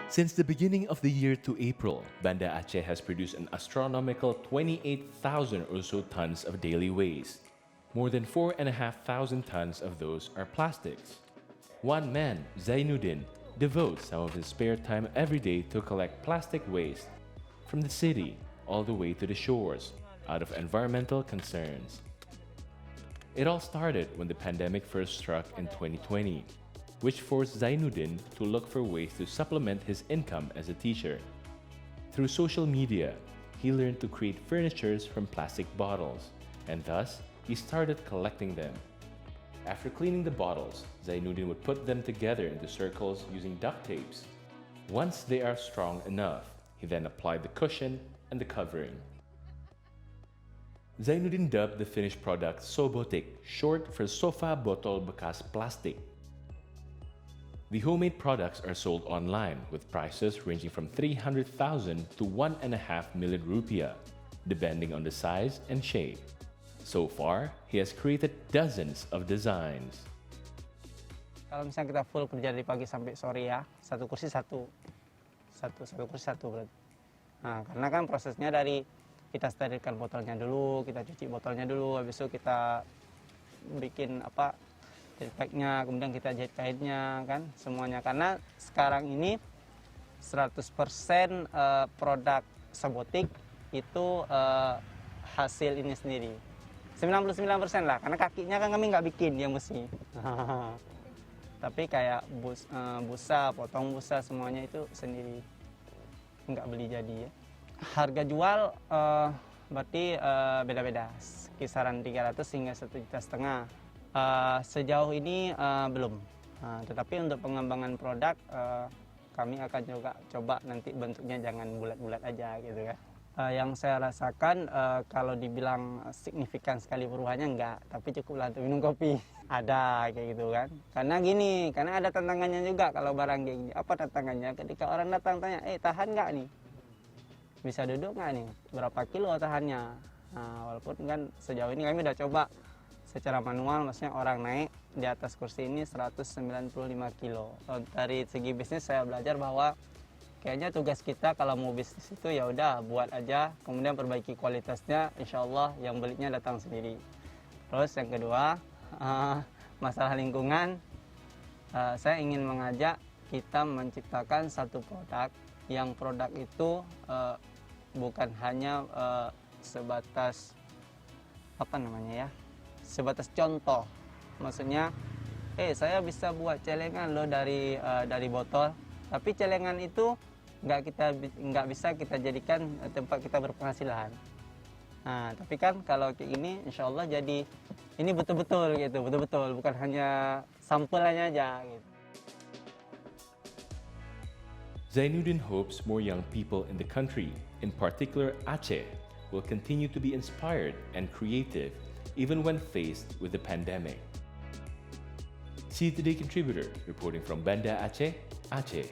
Since the beginning of the year to April, Banda Aceh has produced an astronomical 28,000 or so tons of daily waste. More than 4,500 tons of those are plastics. One man, Zainuddin, devotes some of his spare time every day to collect plastic waste from the city all the way to the shores out of environmental concerns. It all started when the pandemic first struck in 2020, which forced Zainuddin to look for ways to supplement his income as a teacher. Through social media, he learned to create furnitures from plastic bottles, and thus he started collecting them. After cleaning the bottles, Zainuddin would put them together into circles using duct tapes. Once they are strong enough, he then applied the cushion and the covering. Zainuddin dubbed the finished product Sobotik, short for Sofa Botol Bekas Plastik. The homemade products are sold online with prices ranging from 300,000 to 1.5 million rupiah, depending on the size and shape. So far, he has created dozens of designs. Kalau misalnya kita full kerja dari pagi sampai sore ya, satu kursi satu berarti. Nah, karena kan prosesnya dari kita sterilkan botolnya dulu, kita cuci botolnya dulu, habis itu kita bikin jahit packnya, kemudian kita jahit kainnya kan semuanya. Karena sekarang ini 100% produk Sobotik itu hasil ini sendiri. 99% lah, karena kakinya kan kami nggak bikin, dia mesti. Tapi kayak busa, potong busa semuanya itu sendiri, nggak beli jadi ya. Harga jual berarti beda-beda, kisaran 300 hingga 1,5 juta. Sejauh ini belum, tetapi untuk pengembangan produk kami akan juga coba nanti bentuknya jangan bulat-bulat aja gitu kan. Yang saya rasakan kalau dibilang signifikan sekali perubahannya enggak, tapi cukuplah untuk minum kopi. Ada kayak gitu kan. Karena ada tantangannya juga kalau barang kayak gini. Apa tantangannya? Ketika orang datang tanya, tahan nggak nih? Bisa duduk nggak nih? Berapa kilo tahannya? Nah, walaupun kan sejauh ini kami udah coba secara manual, maksudnya orang naik di atas kursi ini 195 kilo. Dari segi bisnis saya belajar bahwa kayaknya tugas kita kalau mau bisnis itu ya udah buat aja, kemudian perbaiki kualitasnya, insya Allah yang belinya datang sendiri. Terus yang kedua, masalah lingkungan, saya ingin mengajak kita menciptakan satu produk yang produk itu bukan hanya sebatas sebatas contoh. Maksudnya, saya bisa buat celengan loh dari botol, tapi celengan itu nggak bisa kita jadikan tempat kita berpenghasilan. Nah, tapi kan kalau kayak gini, insya Allah jadi ini betul-betul gitu, betul-betul bukan hanya sampelnya aja gitu. Zainuddin hopes more young people in the country, in particular Aceh, will continue to be inspired and creative even when faced with the pandemic. See Today contributor reporting from Banda Aceh, Aceh.